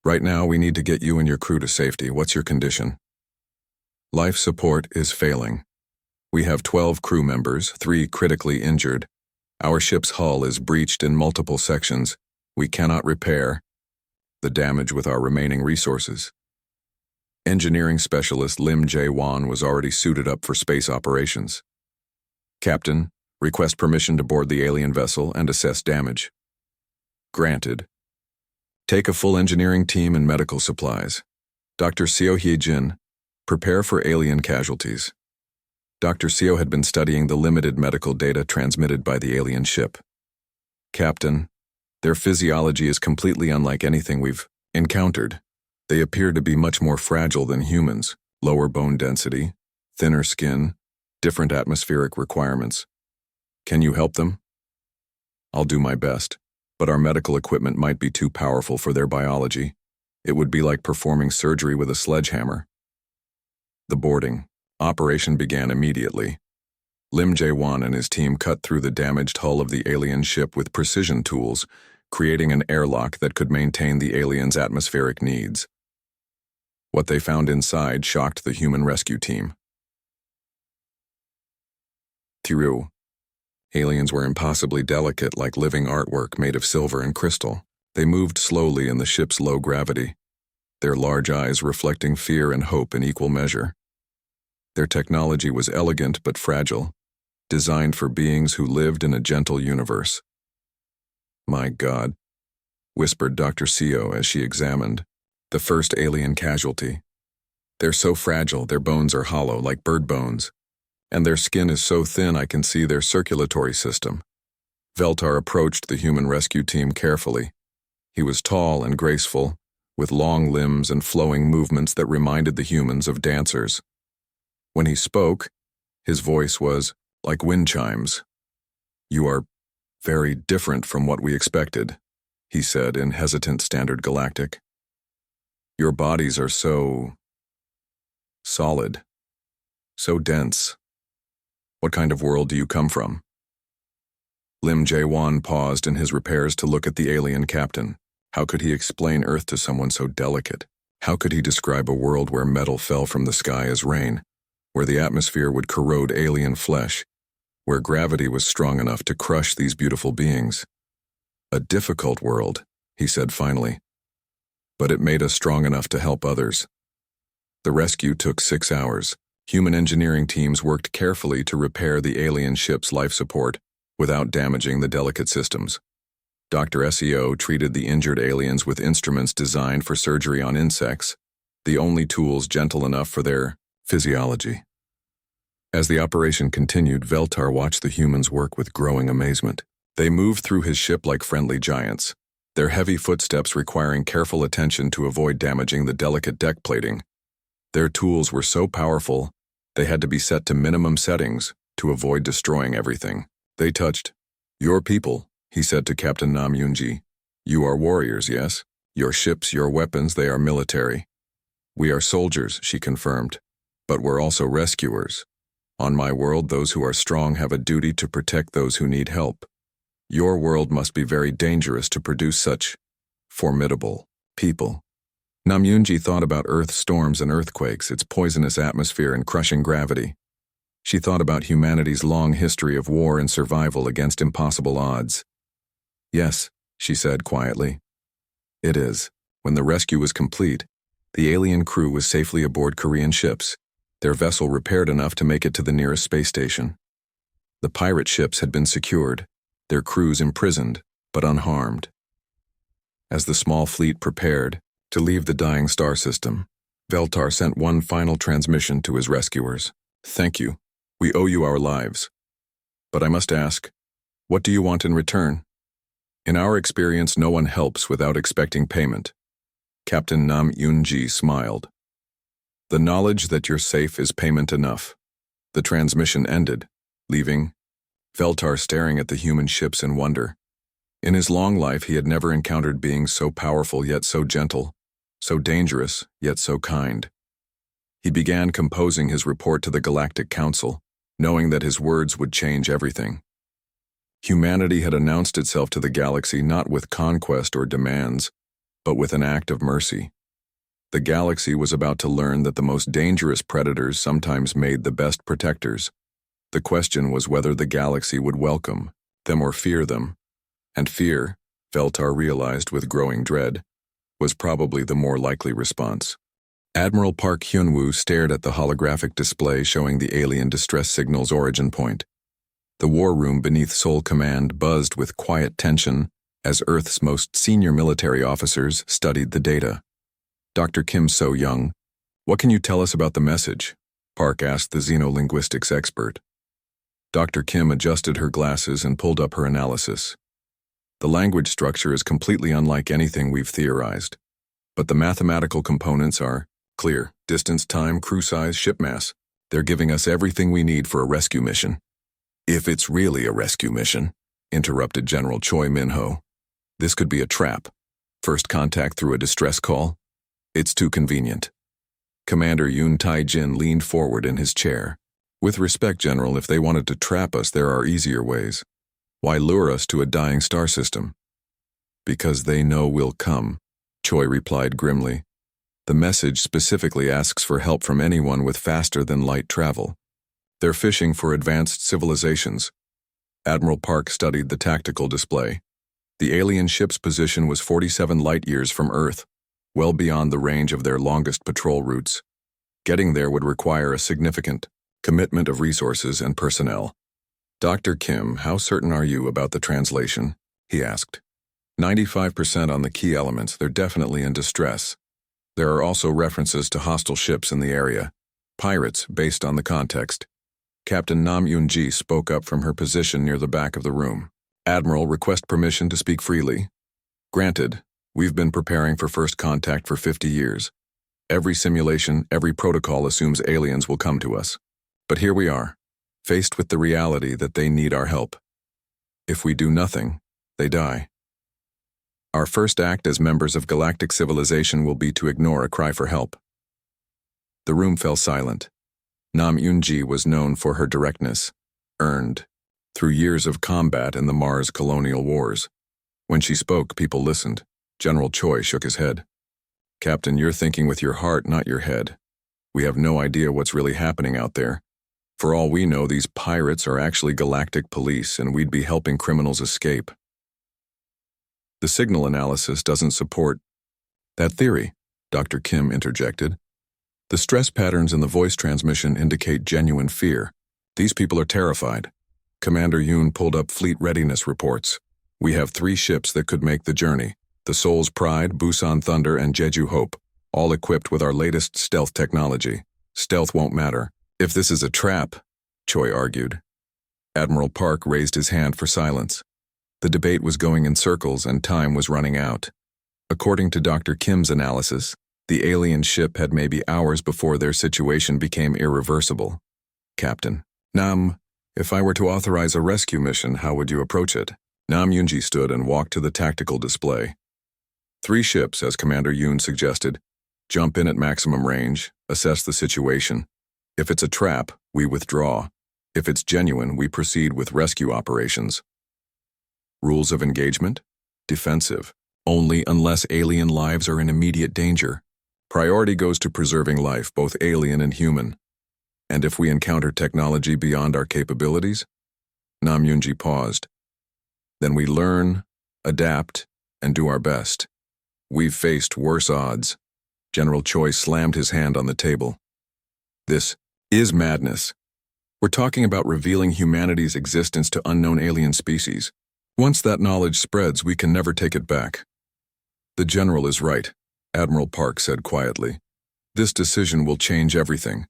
Right now, we need to get you and your crew to safety. What's your condition? Life support is failing. We have 12 crew members, 3 critically injured. Our ship's hull is breached in multiple sections. We cannot repair the damage with our remaining resources. Engineering specialist Lim Jae-won was already suited up for space operations. Captain, request permission to board the alien vessel and assess damage. Granted. Take a full engineering team and medical supplies. Dr. Seo Hye-jin, prepare for alien casualties. Dr. Seo had been studying the limited medical data transmitted by the alien ship. Captain, their physiology is completely unlike anything we've encountered. They appear to be much more fragile than humans, lower bone density, thinner skin, different atmospheric requirements. Can you help them? I'll do my best, but our medical equipment might be too powerful for their biology. It would be like performing surgery with a sledgehammer. The boarding operation began immediately. Lim Jae-won and his team cut through the damaged hull of the alien ship with precision tools, creating an airlock that could maintain the aliens' atmospheric needs. What they found inside shocked the human rescue team. Tiru. Aliens were impossibly delicate, like living artwork made of silver and crystal. They moved slowly in the ship's low gravity, their large eyes reflecting fear and hope in equal measure. Their technology was elegant but fragile, designed for beings who lived in a gentle universe. My God, whispered Dr. Seo as she examined the first alien casualty. They're so fragile, their bones are hollow like bird bones, and their skin is so thin I can see their circulatory system. Veltar approached the human rescue team carefully. He was tall and graceful, with long limbs and flowing movements that reminded the humans of dancers. When he spoke, his voice was like wind chimes. You are very different from what we expected, he said in hesitant Standard Galactic. Your bodies are so solid, so dense. What kind of world do you come from? Lim Jae-won paused in his repairs to look at the alien captain. How could he explain Earth to someone so delicate? How could he describe a world where metal fell from the sky as rain, where the atmosphere would corrode alien flesh, where gravity was strong enough to crush these beautiful beings? A difficult world, he said finally. but it made us strong enough to help others. The rescue took 6 hours. Human engineering teams worked carefully to repair the alien ship's life support without damaging the delicate systems. Dr. SEO treated the injured aliens with instruments designed for surgery on insects, the only tools gentle enough for their physiology. As the operation continued, Veltar watched the humans work with growing amazement. They moved through his ship like friendly giants, their heavy footsteps requiring careful attention to avoid damaging the delicate deck plating. Their tools were so powerful, they had to be set to minimum settings to avoid destroying everything. They touched. "Your people," he said to Captain Nam Yunji. "You are warriors, yes? Your ships, your weapons, they are military." "We are soldiers," she confirmed. "But we're also rescuers. On my world, those who are strong have a duty to protect those who need help. Your world must be very dangerous to produce such formidable people." Namyunji thought about Earth storms and earthquakes, its poisonous atmosphere and crushing gravity. She thought about humanity's long history of war and survival against impossible odds. "Yes," she said quietly. "It is." When the rescue was complete, the alien crew was safely aboard Korean ships, their vessel repaired enough to make it to the nearest space station. The pirate ships had been secured, their crews imprisoned, but unharmed. As the small fleet prepared to leave the dying star system, Veltar sent one final transmission to his rescuers. "Thank you. We owe you our lives. But I must ask, what do you want in return?" "In our experience, no one helps without expecting payment." Captain Nam Yunji smiled. "The knowledge that you're safe is payment enough." The transmission ended, leaving Veltar staring at the human ships in wonder. In his long life, he had never encountered beings so powerful yet so gentle, so dangerous yet so kind. He began composing his report to the Galactic Council, knowing that his words would change everything. Humanity had announced itself to the galaxy not with conquest or demands, but with an act of mercy. The galaxy was about to learn that the most dangerous predators sometimes made the best protectors. The question was whether the galaxy would welcome them or fear them. And fear, Veltar realized with growing dread, was probably the more likely response. Admiral Park Hyunwoo stared at the holographic display showing the alien distress signal's origin point. The war room beneath Seoul Command buzzed with quiet tension as Earth's most senior military officers studied the data. "Dr. Kim So-young, what can you tell us about the message?" Park asked the xenolinguistics expert. Dr. Kim adjusted her glasses and pulled up her analysis. "The language structure is completely unlike anything we've theorized. But the mathematical components are clear: distance, time, crew size, ship mass. They're giving us everything we need for a rescue mission." "If it's really a rescue mission," interrupted General Choi Min-ho, "this could be a trap. First contact through a distress call? It's too convenient." Commander Yoon Tai-jin leaned forward in his chair. "With respect, General, if they wanted to trap us, there are easier ways. Why lure us to a dying star system?" "Because they know we'll come," Choi replied grimly. "The message specifically asks for help from anyone with faster-than-light travel. They're fishing for advanced civilizations." Admiral Park studied the tactical display. The alien ship's position was 47 light-years from Earth, well beyond the range of their longest patrol routes. Getting there would require a significant commitment of resources and personnel. "Dr. Kim, how certain are you about the translation?" he asked. 95% on the key elements. They're definitely in distress. There are also references to hostile ships in the area. Pirates, based on the context. Captain Nam Yunji spoke up from her position near the back of the room. "Admiral, request permission to speak freely." "Granted. We've been preparing for first contact for 50 years. Every simulation, every protocol assumes aliens will come to us. But here we are, faced with the reality that they need our help. If we do nothing, they die. Our first act as members of galactic civilization will be to ignore a cry for help." The room fell silent. Nam Yunji was known for her directness, earned through years of combat in the Mars colonial wars. When she spoke, people listened. General Choi shook his head. "Captain, you're thinking with your heart, not your head. We have no idea what's really happening out there. For all we know, these pirates are actually galactic police, and we'd be helping criminals escape. The signal analysis doesn't support." That theory, Dr. Kim interjected. The stress patterns in the voice transmission indicate genuine fear. These people are terrified. Commander Yoon pulled up fleet readiness reports. We have 3 ships that could make the journey: the Seoul's Pride, Busan Thunder, and Jeju Hope, all equipped with our latest stealth technology. Stealth won't matter. If this is a trap, Choi argued. Admiral Park raised his hand for silence. The debate was going in circles and time was running out. According to Dr. Kim's analysis, the alien ship had maybe hours before their situation became irreversible. Captain: Nam, if I were to authorize a rescue mission, how would you approach it? Nam Yoonji stood and walked to the tactical display. 3 ships, as Commander Yoon suggested. Jump in at maximum range, assess the situation. If it's a trap, we withdraw. If it's genuine, we proceed with rescue operations. Rules of engagement? Defensive. Only unless alien lives are in immediate danger. Priority goes to preserving life, both alien and human. And if we encounter technology beyond our capabilities? Nam Yoonji paused. Then we learn, adapt, and do our best. We've faced worse odds. General Choi slammed his hand on the table. This is madness. We're talking about revealing humanity's existence to unknown alien species. Once that knowledge spreads, we can never take it back. The general is right, Admiral Park said quietly. This decision will change everything.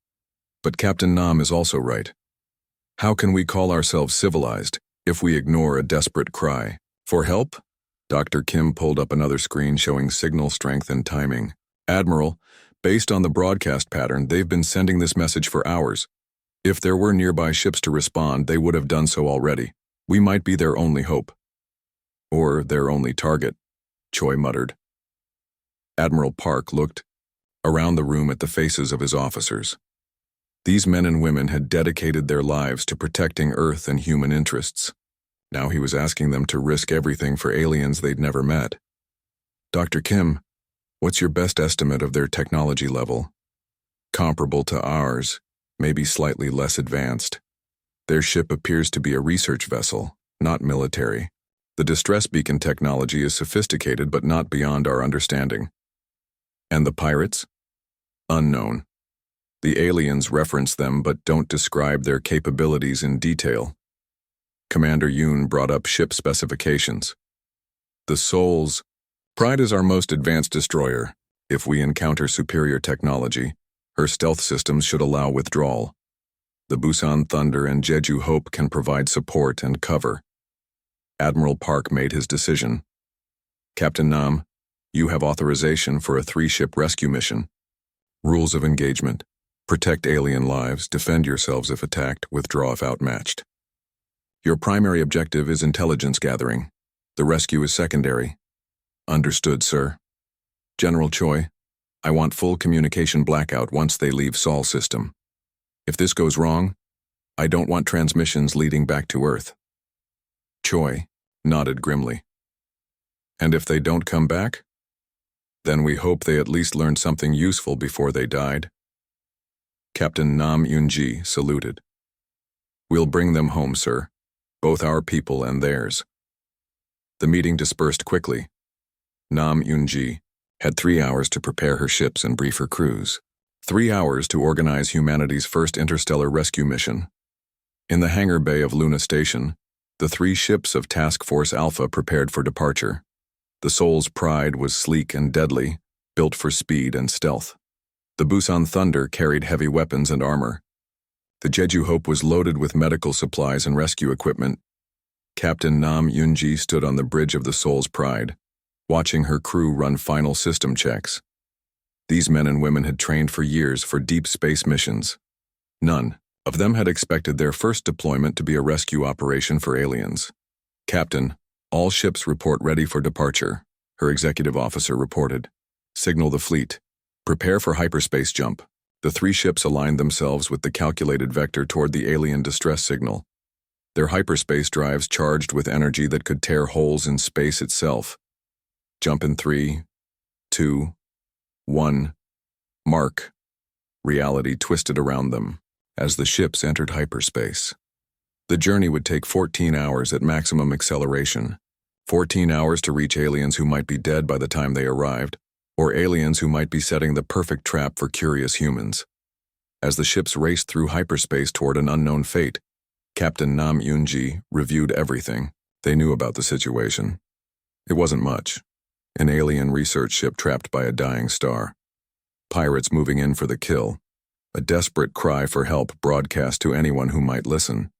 But Captain Nam is also right. How can we call ourselves civilized if we ignore a desperate cry? For help? Dr. Kim pulled up another screen showing signal strength and timing. Admiral, based on the broadcast pattern, they've been sending this message for hours. If there were nearby ships to respond, they would have done so already. We might be their only hope. Or their only target, Choi muttered. Admiral Park looked around the room at the faces of his officers. These men and women had dedicated their lives to protecting Earth and human interests. Now he was asking them to risk everything for aliens they'd never met. Dr. Kim, what's your best estimate of their technology level? Comparable to ours, maybe slightly less advanced. Their ship appears to be a research vessel, not military. The distress beacon technology is sophisticated but not beyond our understanding. And the pirates? Unknown. The aliens reference them but don't describe their capabilities in detail. Commander Yoon brought up ship specifications. The Seoul's Pride is our most advanced destroyer. If we encounter superior technology, her stealth systems should allow withdrawal. The Busan Thunder and Jeju Hope can provide support and cover. Admiral Park made his decision. Captain Nam, you have authorization for a 3-ship rescue mission. Rules of engagement. Protect alien lives, defend yourselves if attacked, withdraw if outmatched. Your primary objective is intelligence gathering. The rescue is secondary. Understood, sir. General Choi, I want full communication blackout once they leave Sol system. If this goes wrong, I don't want transmissions leading back to Earth. Choi nodded grimly. And if they don't come back? Then we hope they at least learned something useful before they died. Captain Nam Yoonji saluted. We'll bring them home, sir. Both our people and theirs. The meeting dispersed quickly. Nam Yoonji had 3 hours to prepare her ships and brief her crews. 3 hours to organize humanity's first interstellar rescue mission. In the hangar bay of Luna Station, the 3 ships of Task Force Alpha prepared for departure. The Seoul's Pride was sleek and deadly, built for speed and stealth. The Busan Thunder carried heavy weapons and armor. The Jeju Hope was loaded with medical supplies and rescue equipment. Captain Nam Yoonji stood on the bridge of the Seoul's Pride, watching her crew run final system checks. These men and women had trained for years for deep space missions. None of them had expected their first deployment to be a rescue operation for aliens. Captain, all ships report ready for departure, her executive officer reported. Signal the fleet. Prepare for hyperspace jump. The 3 ships aligned themselves with the calculated vector toward the alien distress signal. Their hyperspace drives charged with energy that could tear holes in space itself. Jump in 3, 2, 1. Mark. Reality twisted around them as the ships entered hyperspace. The journey would take 14 hours at maximum acceleration. 14 hours to reach aliens who might be dead by the time they arrived. or aliens who might be setting the perfect trap for curious humans. As the ships raced through hyperspace toward an unknown fate, Captain Nam Yunji reviewed everything they knew about the situation. It wasn't much. An alien research ship trapped by a dying star. Pirates moving in for the kill. A desperate cry for help broadcast to anyone who might listen.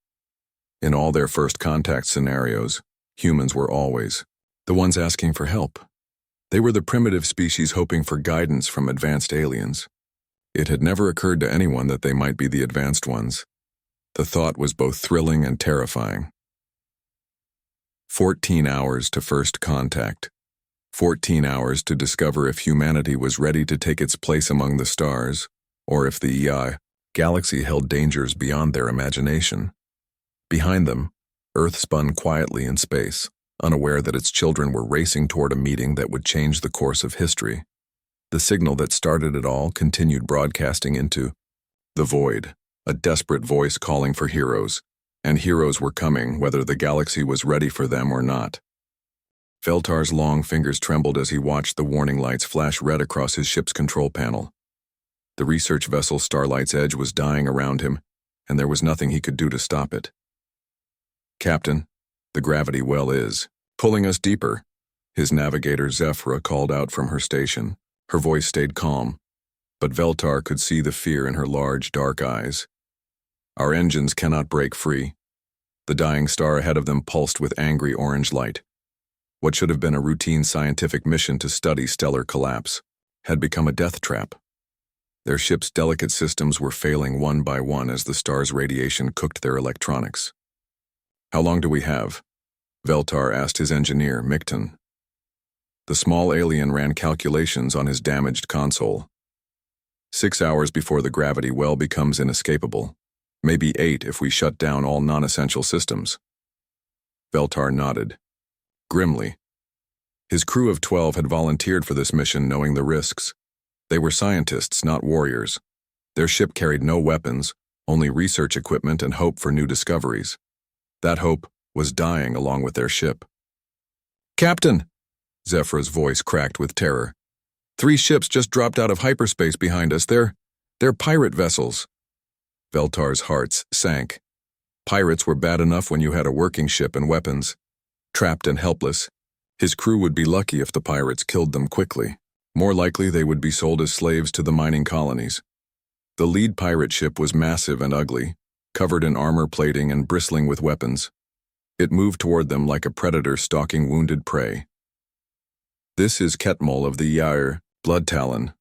In all their first contact scenarios, humans were always the ones asking for help. They were the primitive species hoping for guidance from advanced aliens. It had never occurred to anyone that they might be the advanced ones. The thought was both thrilling and terrifying. 14 hours to first contact. 14 hours to discover if humanity was ready to take its place among the stars, or if the galaxy held dangers beyond their imagination. Behind them, Earth spun quietly in space, unaware that its children were racing toward a meeting that would change the course of history. The signal that started it all continued broadcasting into the void, a desperate voice calling for heroes, and heroes were coming whether the galaxy was ready for them or not. Veltar's long fingers trembled as he watched the warning lights flash red across his ship's control panel. The research vessel Starlight's Edge was dying around him, and there was nothing he could do to stop it. "Captain, the gravity well is pulling us deeper," his navigator Zephyra called out from her station. Her voice stayed calm, but Veltar could see the fear in her large, dark eyes. "Our engines cannot break free." The dying star ahead of them pulsed with angry orange light. What should have been a routine scientific mission to study stellar collapse had become a death trap. Their ship's delicate systems were failing one by one as the star's radiation cooked their electronics. "How long do we have?" Veltar asked his engineer, Micton. The small alien ran calculations on his damaged console. 6 hours before the gravity well becomes inescapable. Maybe 8 if we shut down all non-essential systems. Veltar nodded. Grimly. His crew of 12 had volunteered for this mission knowing the risks. They were scientists, not warriors. Their ship carried no weapons, only research equipment and hope for new discoveries. That hope was dying along with their ship. "Captain!" Zephyra's voice cracked with terror. "3 ships just dropped out of hyperspace behind us. They're pirate vessels." Veltar's heart sank. Pirates were bad enough when you had a working ship and weapons. Trapped and helpless, his crew would be lucky if the pirates killed them quickly. More likely they would be sold as slaves to the mining colonies. The lead pirate ship was massive and ugly, covered in armor plating and bristling with weapons. It moved toward them like a predator stalking wounded prey. "This is Ketmol of the Yair, Blood Talon."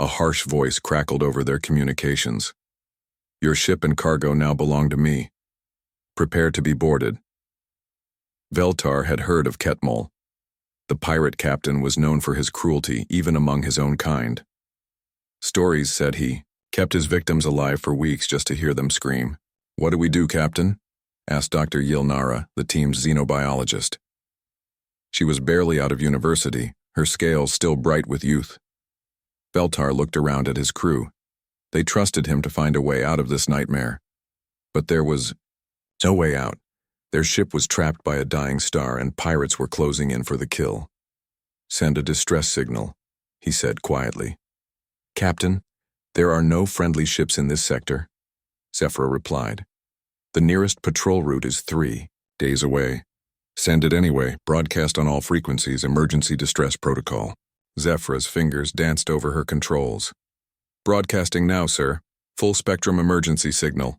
A harsh voice crackled over their communications. "Your ship and cargo now belong to me. Prepare to be boarded." Veltar had heard of Ketmol. The pirate captain was known for his cruelty, even among his own kind. Stories, said he, kept his victims alive for weeks just to hear them scream. "What do we do, Captain?" asked Dr. Yilnara, the team's xenobiologist. She was barely out of university, her scales still bright with youth. Veltar looked around at his crew. They trusted him to find a way out of this nightmare. But there was no way out. Their ship was trapped by a dying star and pirates were closing in for the kill. "Send a distress signal," he said quietly. "Captain, there are no friendly ships in this sector," Zephyra replied. "The nearest patrol route is 3 days away. Send it anyway, broadcast on all frequencies, emergency distress protocol." Zephyra's fingers danced over her controls. "Broadcasting now, sir. Full spectrum emergency signal."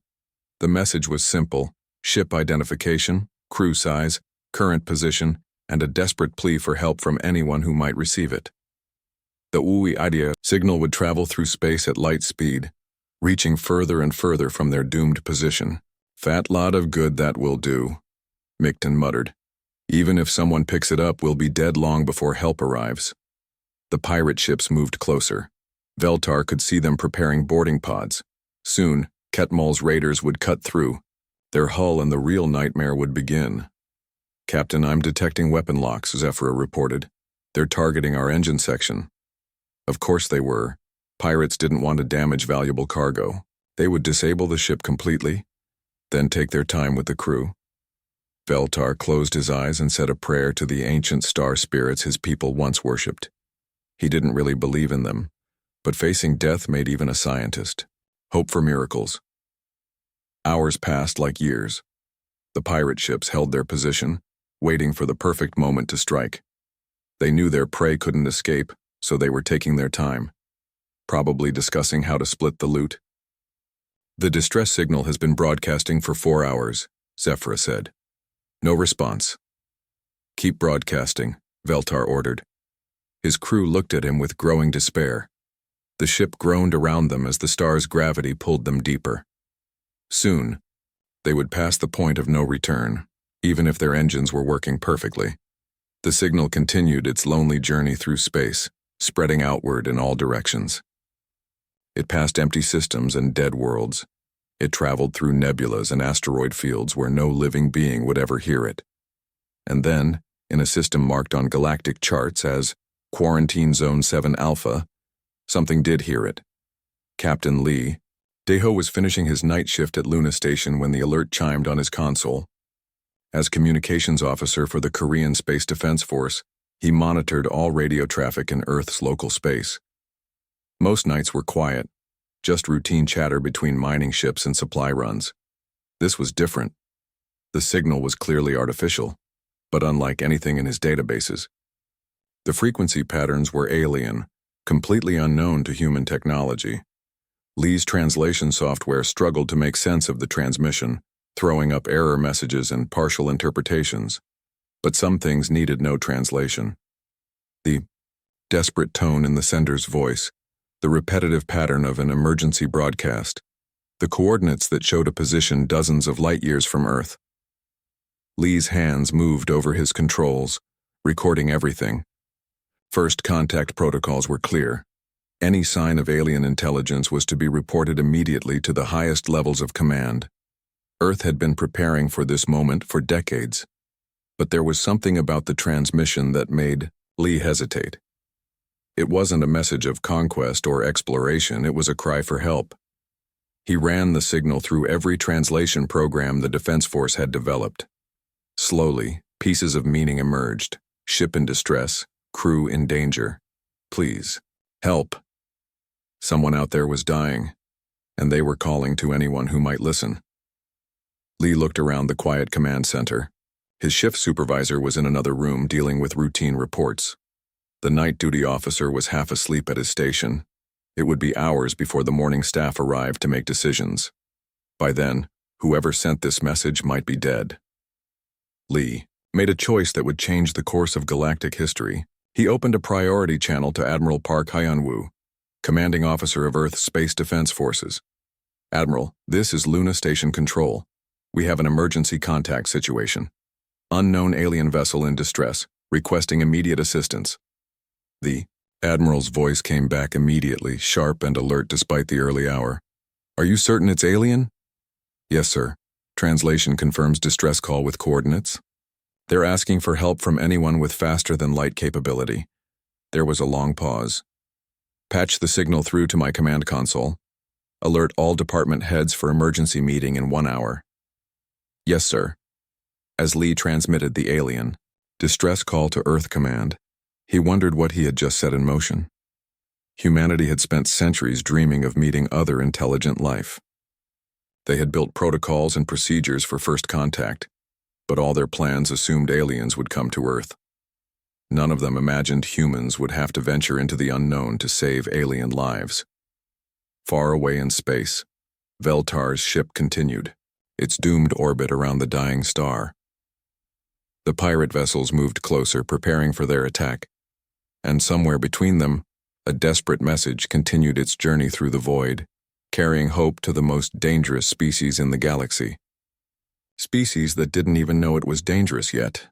The message was simple. Ship identification, crew size, current position, and a desperate plea for help from anyone who might receive it. The UWI idea signal would travel through space at light speed, reaching further and further from their doomed position. "Fat lot of good that will do," Micton muttered. "Even if someone picks it up, we'll be dead long before help arrives." The pirate ships moved closer. Veltar could see them preparing boarding pods. Soon, Ketmol's raiders would cut through. Their hull and the real nightmare would begin. "Captain, I'm detecting weapon locks," Zephyra reported. "They're targeting our engine section." Of course they were. Pirates didn't want to damage valuable cargo. They would disable the ship completely, then take their time with the crew. Veltar closed his eyes and said a prayer to the ancient star spirits his people once worshipped. He didn't really believe in them, but facing death made even a scientist hope for miracles. Hours passed like years. The pirate ships held their position, waiting for the perfect moment to strike. They knew their prey couldn't escape, so they were taking their time, probably discussing how to split the loot. "The distress signal has been broadcasting for 4 hours, Zephyra said. No response. "Keep broadcasting," Veltar ordered. His crew looked at him with growing despair. The ship groaned around them as the star's gravity pulled them deeper. Soon, they would pass the point of no return, even if their engines were working perfectly. The signal continued its lonely journey through space, spreading outward in all directions. It passed empty systems and dead worlds. It traveled through nebulas and asteroid fields where no living being would ever hear it. And then, in a system marked on galactic charts as Quarantine Zone 7 Alpha, something did hear it. Captain Lee. Deho was finishing his night shift at Luna Station when the alert chimed on his console. As communications officer for the Korean Space Defense Force, he monitored all radio traffic in Earth's local space. Most nights were quiet, just routine chatter between mining ships and supply runs. This was different. The signal was clearly artificial, but unlike anything in his databases. The frequency patterns were alien, completely unknown to human technology. Lee's translation software struggled to make sense of the transmission, throwing up error messages and partial interpretations. But some things needed no translation. The desperate tone in the sender's voice, the repetitive pattern of an emergency broadcast, the coordinates that showed a position dozens of light years from Earth. Lee's hands moved over his controls, recording everything. First contact protocols were clear. Any sign of alien intelligence was to be reported immediately to the highest levels of command. Earth had been preparing for this moment for decades. But there was something about the transmission that made Lee hesitate. It wasn't a message of conquest or exploration, it was a cry for help. He ran the signal through every translation program the Defense Force had developed. Slowly, pieces of meaning emerged. Ship in distress, crew in danger. Please, help. Someone out there was dying, and they were calling to anyone who might listen. Lee looked around the quiet command center. His shift supervisor was in another room dealing with routine reports. The night duty officer was half asleep at his station. It would be hours before the morning staff arrived to make decisions. By then, whoever sent this message might be dead. Lee made a choice that would change the course of galactic history. He opened a priority channel to Admiral Park Hyun-woo, commanding officer of Earth's Space Defense Forces. "Admiral, this is Luna Station Control. We have an emergency contact situation. Unknown alien vessel in distress, requesting immediate assistance." The Admiral's voice came back immediately, sharp and alert despite the early hour. "Are you certain it's alien?" "Yes, sir. Translation confirms distress call with coordinates. They're asking for help from anyone with faster-than-light capability." There was a long pause. "Patch the signal through to my command console. Alert all department heads for emergency meeting in 1 hour." "Yes, sir." As Lee transmitted the alien, distress call to Earth Command, he wondered what he had just set in motion. Humanity had spent centuries dreaming of meeting other intelligent life. They had built protocols and procedures for first contact, but all their plans assumed aliens would come to Earth. None of them imagined humans would have to venture into the unknown to save alien lives. Far away in space, Veltar's ship continued, its doomed orbit around the dying star. The pirate vessels moved closer, preparing for their attack, and somewhere between them, a desperate message continued its journey through the void, carrying hope to the most dangerous species in the galaxy. Species that didn't even know it was dangerous yet.